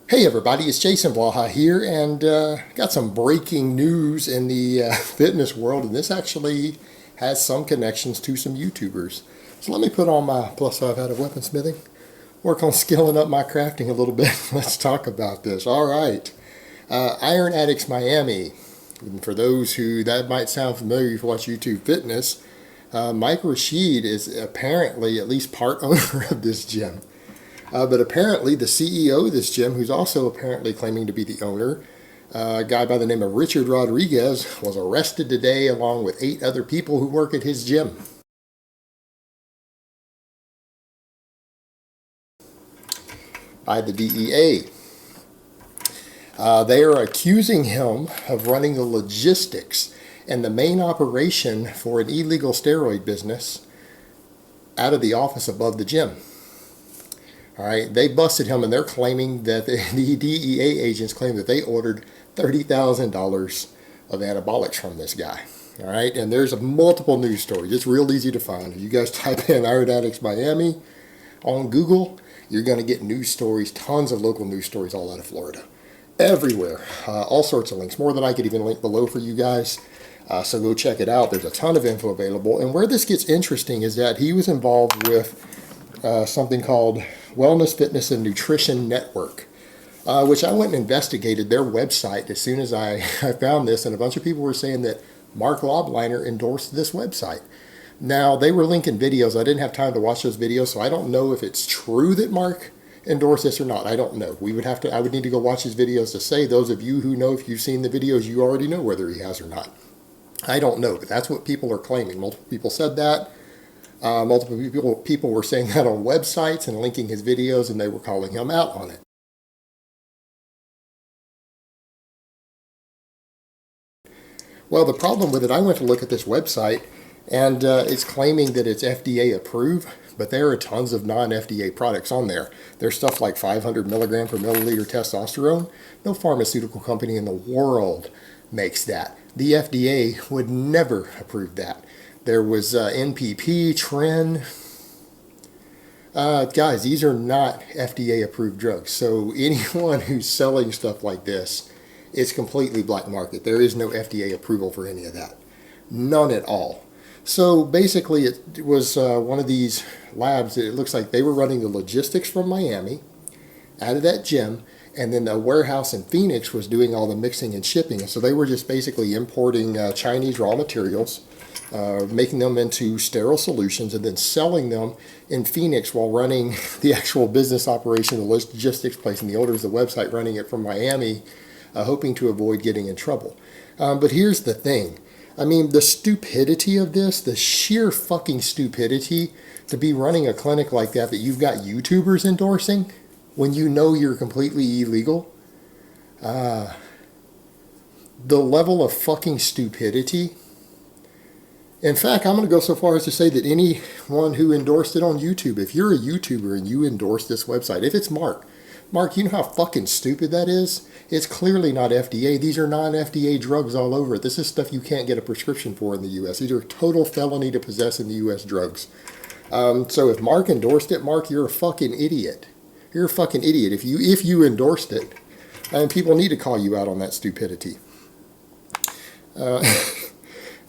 Hey everybody, it's Jason Blaha here, and got some breaking news in the fitness world, and this actually has some connections to some YouTubers. So let me put on my plus 5 out of weaponsmithing, work on skilling up my crafting a little bit. Let's talk about this. All right, Iron Addicts Miami. And for those who that might sound familiar, if you watch YouTube fitness, Mike Rashid is apparently at least part owner of this gym. But apparently the CEO of this gym, who's also apparently claiming to be the owner, a guy by the name of Richard Rodriguez, was arrested today along with 8 other people who work at his gym by the DEA. They are accusing him of running the logistics and the main operation for an illegal steroid business out of the office above the gym. All right, they busted him, and they're claiming that the DEA agents claim that they ordered $30,000 of anabolics from this guy. All right, and there's multiple news stories. It's real easy to find. If you guys type in Iron Addicts Miami on Google, you're going to get news stories, tons of local news stories all out of Florida. Everywhere, all sorts of links, more than I could even link below for you guys. So go check it out. There's a ton of info available. And where this gets interesting is that he was involved with something called Wellness, Fitness, and Nutrition Network, which I went and investigated their website as soon as I found this, and a bunch of people were saying that Mark Lobliner endorsed this website. Now, they were linking videos. I didn't have time to watch those videos, so I don't know if it's true that Mark endorsed this or not. I don't know. I would need to go watch his videos to say. Those of you who know, if you've seen the videos, you already know whether he has or not. I don't know, but that's what people are claiming. Multiple people said that. Multiple people were saying that on websites and linking his videos, and they were calling him out on it. Well, the problem with it, I went to look at this website, and it's claiming that it's FDA approved, but there are tons of non-FDA products on there. There's stuff like 500 milligram per milliliter testosterone. No pharmaceutical company in the world makes that. The FDA would never approve that. There was NPP, Tren. Guys, these are not FDA approved drugs. So anyone who's selling stuff like this, it's completely black market. There is no FDA approval for any of that. None at all. So basically it was one of these labs that it looks like they were running the logistics from Miami out of that gym, and then a warehouse in Phoenix was doing all the mixing and shipping. And so they were just basically importing Chinese raw materials, making them into sterile solutions, and then selling them in Phoenix while running the actual business operation, the logistics place, and the owner of the website running it from Miami, hoping to avoid getting in trouble. But here's the thing. I mean, the stupidity of this, the sheer fucking stupidity to be running a clinic like that you've got YouTubers endorsing when you know you're completely illegal. The level of fucking stupidity. In fact, I'm going to go so far as to say that anyone who endorsed it on YouTube, if you're a YouTuber and you endorse this website, if it's Mark, you know how fucking stupid that is? It's clearly not FDA. These are non-FDA drugs all over it. This is stuff you can't get a prescription for in the U.S. These are total felony to possess in the U.S. drugs. So if Mark endorsed it, Mark, you're a fucking idiot. You're a fucking idiot if you endorsed it. And people need to call you out on that stupidity.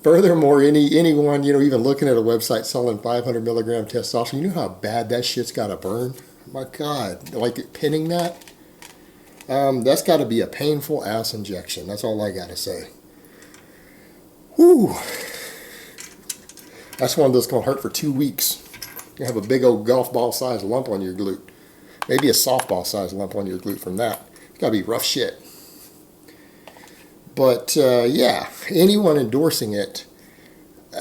Furthermore, anyone, even looking at a website selling 500 milligram testosterone, you know how bad that shit's got to burn? My God, like pinning that? That's got to be a painful ass injection. That's all I got to say. Whew. That's one that's going to hurt for 2 weeks. You have a big old golf ball sized lump on your glute. Maybe a softball sized lump on your glute from that. It's got to be rough shit. But yeah, anyone endorsing it,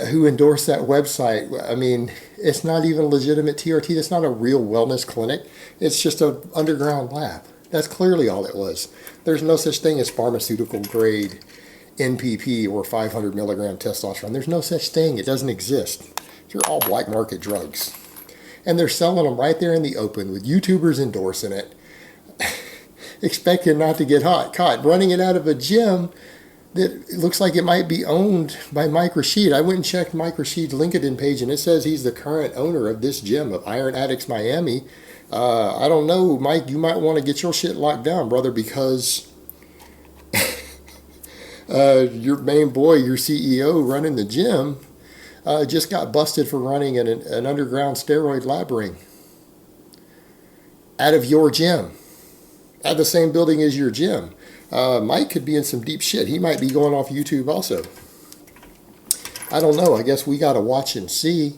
who endorsed that website, I mean, it's not even a legitimate TRT. That's not a real wellness clinic. It's just an underground lab. That's clearly all it was. There's no such thing as pharmaceutical grade NPP or 500 milligram testosterone. There's no such thing. It doesn't exist. They're all black market drugs. And they're selling them right there in the open with YouTubers endorsing it, expecting not to get caught, running it out of a gym that looks like it might be owned by Mike Rashid. I went and checked Mike Rashid's LinkedIn page, and it says he's the current owner of this gym, of Iron Addicts Miami. I don't know, Mike, you might want to get your shit locked down, brother, because your main boy, your CEO running the gym, just got busted for running an underground steroid lab ring out of your gym, at the same building as your gym. Mike could be in some deep shit. He might be going off YouTube also. I don't know. I guess we got to watch and see.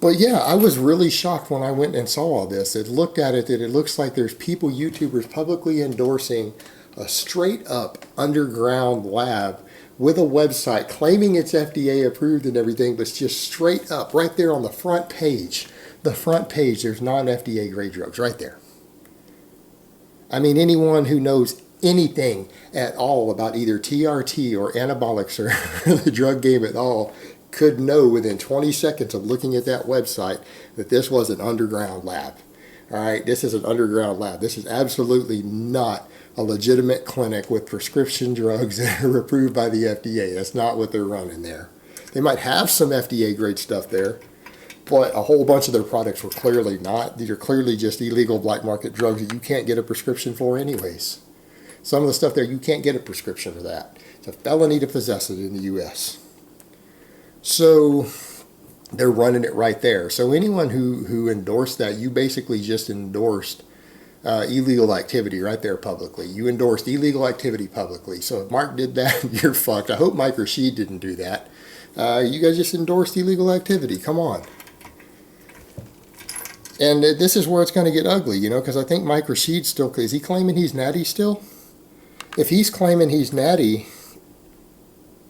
But yeah, I was really shocked when I went and saw all this. It looked at it that it looks like there's people, YouTubers, publicly endorsing a straight up underground lab with a website claiming it's FDA approved and everything, but it's just straight up right there on the front page. The front page, there's non-FDA grade drugs right there. I mean, anyone who knows anything at all about either TRT or anabolics or the drug game at all could know within 20 seconds of looking at that website that this was an underground lab. All right, this is an underground lab. This is absolutely not a legitimate clinic with prescription drugs that are approved by the FDA. That's not what they're running there. They might have some FDA grade stuff there, but a whole bunch of their products were clearly not. These are clearly just illegal black market drugs that you can't get a prescription for anyways. Some of the stuff there, you can't get a prescription for that. It's a felony to possess it in the U.S. So they're running it right there. So anyone who endorsed that, you basically just endorsed illegal activity right there publicly. You endorsed illegal activity publicly. So if Mark did that, you're fucked. I hope Mike Rashid didn't do that. You guys just endorsed illegal activity. Come on. And this is where it's going to get ugly, you know, because I think Mike Rashid still, is he claiming he's natty still? If he's claiming he's natty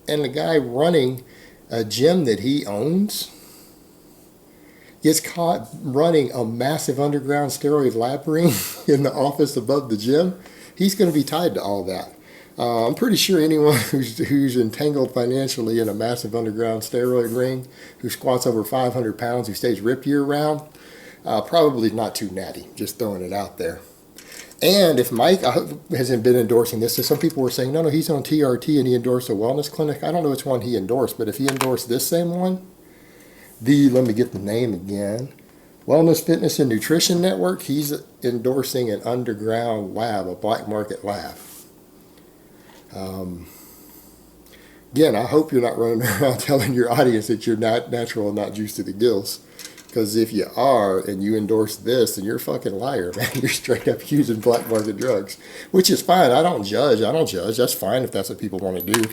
and the guy running a gym that he owns gets caught running a massive underground steroid lab ring in the office above the gym, he's going to be tied to all that. I'm pretty sure anyone who's entangled financially in a massive underground steroid ring, who squats over 500 pounds, who stays ripped year round, probably not too natty, just throwing it out there. And if Mike hasn't been endorsing this, so some people were saying, no, he's on TRT and he endorsed a wellness clinic. I don't know which one he endorsed, but if he endorsed this same one, let me get the name again, Wellness, Fitness, and Nutrition Network, he's endorsing an underground lab, a black market lab. Again, I hope you're not running around telling your audience that you're not natural and not juiced to the gills. Because if you are and you endorse this, then you're a fucking liar, man. You're straight up using black market drugs, which is fine. I don't judge. That's fine if that's what people want to do.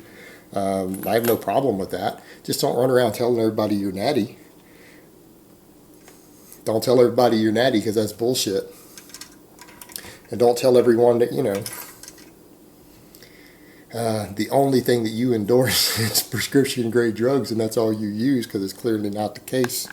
I have no problem with that. Just don't run around telling everybody you're natty. Don't tell everybody you're natty, because that's bullshit. And don't tell everyone that, you know, the only thing that you endorse is prescription grade drugs and that's all you use, because it's clearly not the case.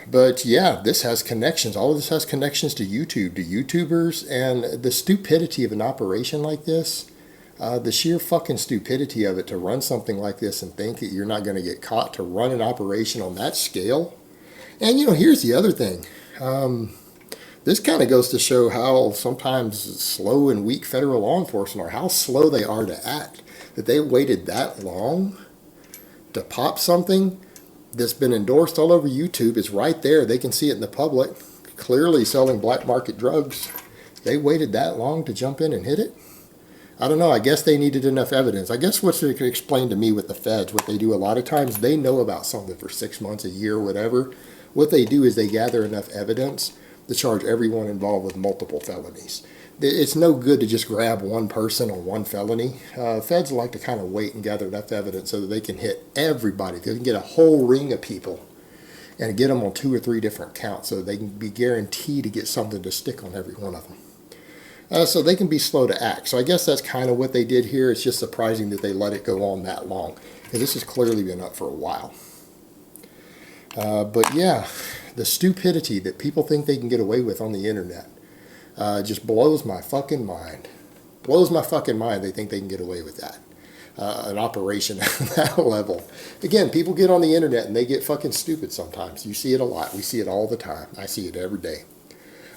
But yeah, this has connections. All of this has connections to YouTube, to YouTubers, and the stupidity of an operation like this, the sheer fucking stupidity of it to run something like this and think that you're not going to get caught, to run an operation on that scale. And, you know, here's the other thing. This kind of goes to show how sometimes slow and weak federal law enforcement are, how slow they are to act, that they waited that long to pop something that's been endorsed all over YouTube. It's right there. They can see it in the public, clearly selling black market drugs. They waited that long to jump in and hit it? I don't know. I guess they needed enough evidence. I guess what's explained to me with the feds, what they do a lot of times, they know about something for 6 months, a year, whatever. What they do is they gather enough evidence to charge everyone involved with multiple felonies. It's no good to just grab one person on one felony. Feds like to kind of wait and gather enough evidence so that they can hit everybody. They can get a whole ring of people and get them on 2 or 3 different counts so that they can be guaranteed to get something to stick on every one of them. So they can be slow to act. So I guess that's kind of what they did here. It's just surprising that they let it go on that long, because this has clearly been up for a while. But yeah, the stupidity that people think they can get away with on the internet just blows my fucking mind. Blows my fucking mind they think they can get away with that. An operation at that level. Again, people get on the internet and they get fucking stupid sometimes. You see it a lot. We see it all the time. I see it every day.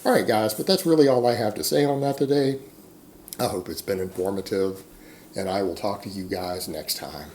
All right, guys, but that's really all I have to say on that today. I hope it's been informative, and I will talk to you guys next time.